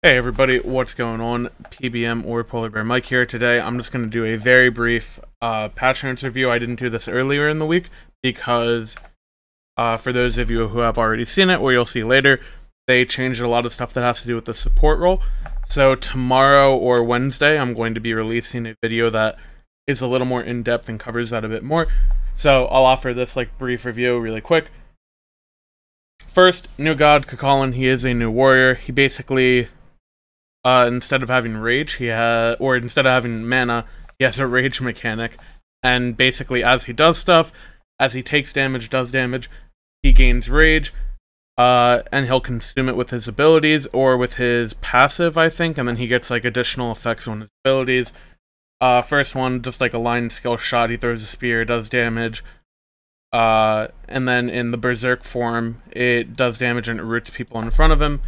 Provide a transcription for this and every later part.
Hey everybody, what's going on? PBM or Polar Bear Mike here. Today I'm just going to do a very brief patch notes review. I didn't do this earlier in the week because for those of you who have already seen it, or you'll see later, they changed a lot of stuff that has to do with the support role. So tomorrow or Wednesday I'm going to be releasing a video that is a little more in-depth and covers that a bit more. So I'll offer this brief review really quick. First, new god Cuchulainn. He is a new warrior. He basically instead of having rage, instead of having mana, he has a rage mechanic. And basically, as he does stuff, as he takes damage, does damage, he gains rage, and he'll consume it with his abilities or with his passive, I think, and then he gets additional effects on his abilities. First one, just a line skill shot, he throws a spear, does damage. And then in the berserk form, it does damage and it roots people in front of him.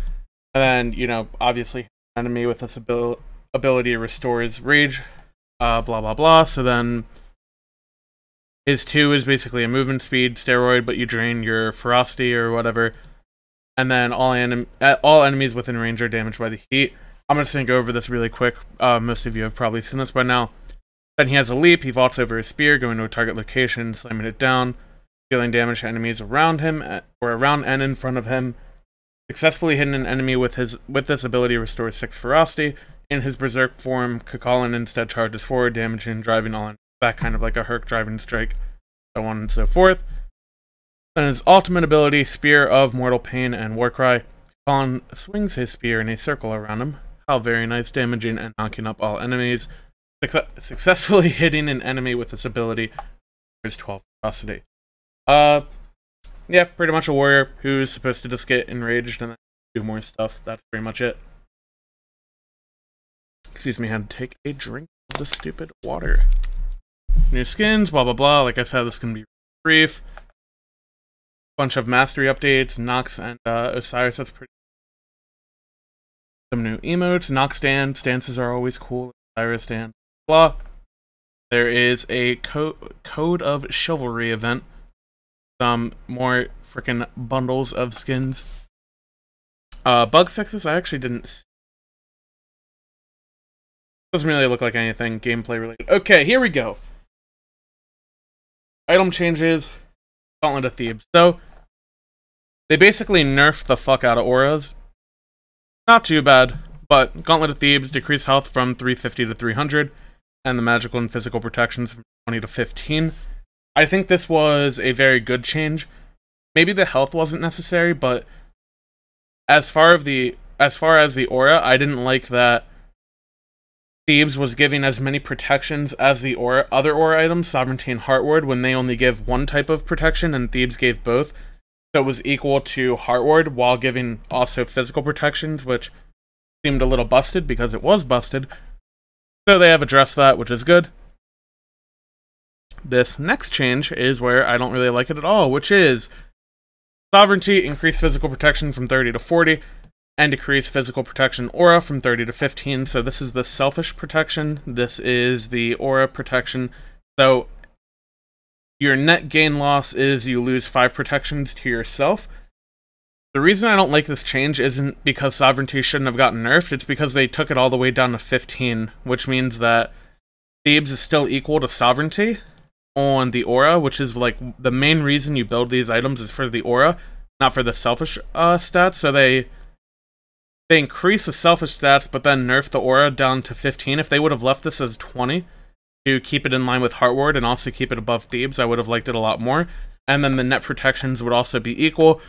And then, obviously, enemy with this ability restores rage, blah blah blah. So then his 2 is basically a movement speed steroid, but you drain your ferocity or whatever, and then all enemies within range are damaged by the heat. I'm just gonna go over this really quick. Most of you have probably seen this by now. Then he has a leap. He vaults over a spear, going to a target location, slamming it down, dealing damage to enemies around him or around and in front of him. Successfully hitting an enemy with this ability restores 6 ferocity. In his berserk form, Cuchulainn instead charges forward, damaging and driving all in back, kind of like a Herc driving strike, so on and so forth. Then his ultimate ability, Spear of Mortal Pain and Warcry. Cuchulainn swings his spear in a circle around him. How very nice, damaging and knocking up all enemies. Successfully hitting an enemy with this ability is 12 ferocity. Yeah, pretty much a warrior who's supposed to just get enraged and then do more stuff. That's pretty much it. Excuse me, I had to take a drink of the stupid water. New skins, blah blah blah. Like I said, this can be brief. Bunch of mastery updates, Nox and Osiris, that's pretty. Some new emotes, Nox stances are always cool, Osiris stand, blah. There is a Code of Chivalry event. Some more freaking bundles of skins. Bug fixes, I actually didn't see. Doesn't really look like anything gameplay related. Okay, here we go. Item changes. Gauntlet of Thebes. So, they basically nerfed the fuck out of auras. Not too bad, but Gauntlet of Thebes decreased health from 350 to 300, and the magical and physical protections from 20 to 15. I think this was a very good change. Maybe the health wasn't necessary, but as far as the aura, I didn't like that Thebes was giving as many protections as the other aura items, Sovereignty and Heartward, when they only give one type of protection and Thebes gave both. So it was equal to Heartward while giving also physical protections, which seemed a little busted because it was busted. So they have addressed that, which is good. This next change is where I don't really like it at all, which is Sovereignty, increase physical protection from 30 to 40, and decrease physical protection aura from 30 to 15. So this is the selfish protection, this is the aura protection. So your net gain loss is you lose 5 protections to yourself. The reason I don't like this change isn't because Sovereignty shouldn't have gotten nerfed, it's because they took it all the way down to 15, which means that Thebes is still equal to Sovereignty on the aura, which is the main reason you build these items is for the aura, not for the selfish stats. So they increase the selfish stats, but then nerf the aura down to 15. If they would have left this as 20 to keep it in line with Heartward and also keep it above Thebes, I would have liked it a lot more. And then the net protections would also be equal.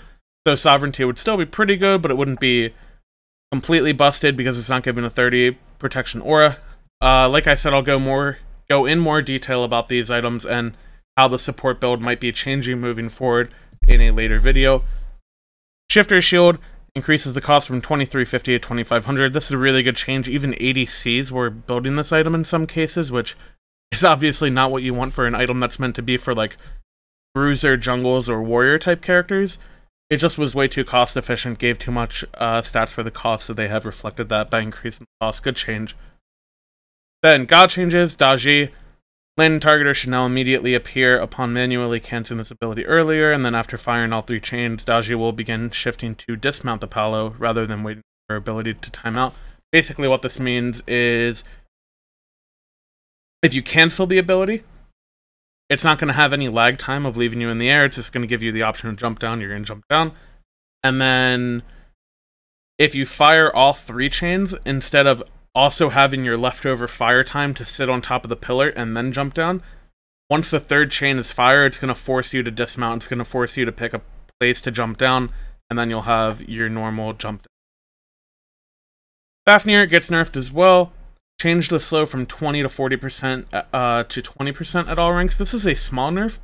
So Sovereignty would still be pretty good, but it wouldn't be completely busted because it's not giving a 30 protection aura. Like I said, I'll go in more detail about these items and how the support build might be changing moving forward in a later video. Shifter Shield increases the cost from 2350 to 2500. This is a really good change. Even ADCs were building this item in some cases, which is obviously not what you want for an item that's meant to be for bruiser, jungles, or warrior type characters. It just was way too cost efficient, gave too much stats for the cost, so they have reflected that by increasing the cost. Good change. Then, God changes, Daji. Landing targeter should now immediately appear upon manually canceling this ability earlier, and then after firing all 3 chains, Daji will begin shifting to dismount the Palo rather than waiting her ability to time out. Basically what this means is if you cancel the ability, it's not going to have any lag time of leaving you in the air. It's just going to give you the option to jump down. You're going to jump down. And then if you fire all 3 chains, instead of also having your leftover fire time to sit on top of the pillar and then jump down, once the 3rd chain is fired, it's going to force you to dismount. It's going to force you to pick a place to jump down, and then you'll have your normal jump down. Fafnir gets nerfed as well. Changed the slow from 20 to 40% to 20% at all ranks. This is a small nerf,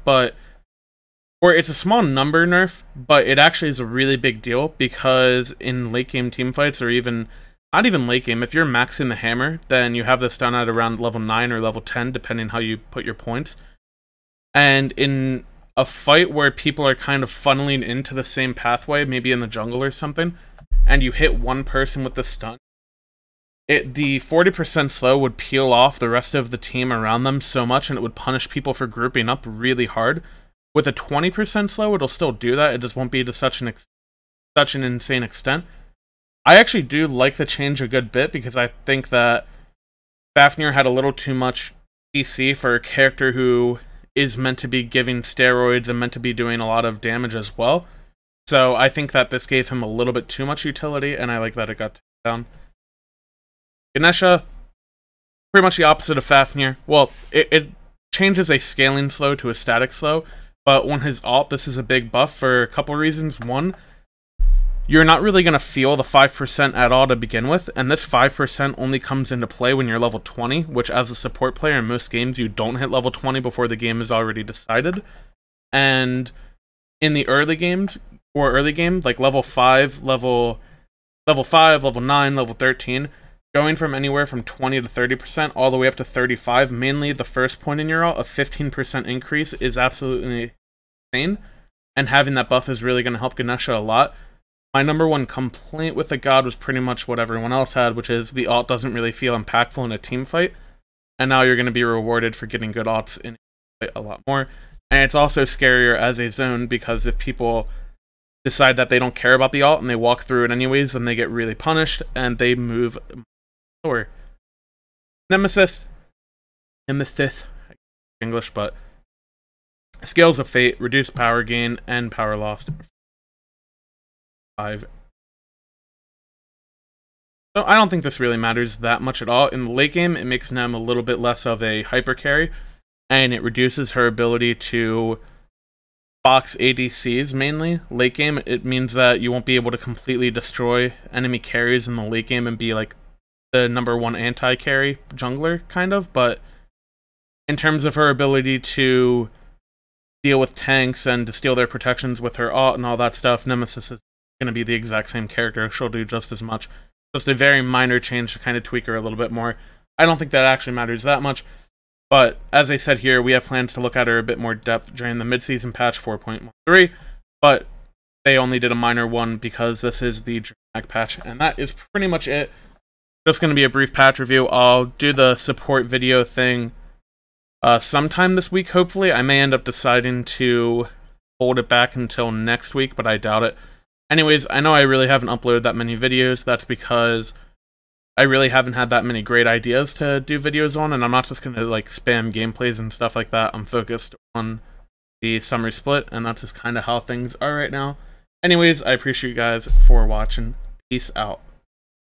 or it's a small number nerf, but it actually is a really big deal because in late game teamfights, or even not even late game, if you're maxing the hammer, then you have this done at around level 9 or level 10, depending how you put your points. And in a fight where people are kind of funneling into the same pathway, maybe in the jungle or something, and you hit one person with the stun, the 40% slow would peel off the rest of the team around them so much, and it would punish people for grouping up really hard. With a 20% slow, it'll still do that. It just won't be to such an insane extent. I actually do like the change a good bit because I think that Fafnir had a little too much CC for a character who is meant to be giving steroids and meant to be doing a lot of damage as well. So I think that this gave him a little bit too much utility, and I like that it got down. Ganesha, pretty much the opposite of Fafnir. Well, it changes a scaling slow to a static slow, but on his ult, this is a big buff for a couple reasons. One, you're not really going to feel the 5% at all to begin with, and this 5% only comes into play when you're level 20, which as a support player in most games, you don't hit level 20 before the game is already decided. And in the early games, or early game, like level 5, level 9, level 13, going from anywhere from 20 to 30% all the way up to 35, mainly the first point in your ult, a 15% increase is absolutely insane, and having that buff is really going to help Ganesha a lot. My number one complaint with the god was pretty much what everyone else had, which is the ult doesn't really feel impactful in a team fight, and now you're going to be rewarded for getting good ults in a fight a lot more. And it's also scarier as a zone, because if people decide that they don't care about the ult and they walk through it anyways, then they get really punished, and they move slower. Nemesis, English, but Scales of Fate, reduced power gain and power lost. 5. So I don't think this really matters that much at all. In the late game, it makes Nem a little bit less of a hyper carry, and it reduces her ability to box ADCs mainly. Late game, it means that you won't be able to completely destroy enemy carries in the late game and be like the number 1 anti-carry jungler, kind of, but in terms of her ability to deal with tanks and to steal their protections with her ult and all that stuff, Nemesis is going to be the exact same character. She'll do just as much. Just a very minor change to kind of tweak her a little bit more. I don't think that actually matters that much, but as I said here, we have plans to look at her a bit more depth during the mid-season patch 4.13, but they only did a minor one because this is the dramatic patch, and that is pretty much it. Just going to be a brief patch review. I'll do the support video thing sometime this week, hopefully. I may end up deciding to hold it back until next week, but I doubt it. Anyways, I know I really haven't uploaded that many videos. That's because I really haven't had that many great ideas to do videos on, and I'm not just going to like spam gameplays and stuff like that. I'm focused on the summer split, and that's just kind of how things are right now. Anyways, I appreciate you guys for watching. Peace out.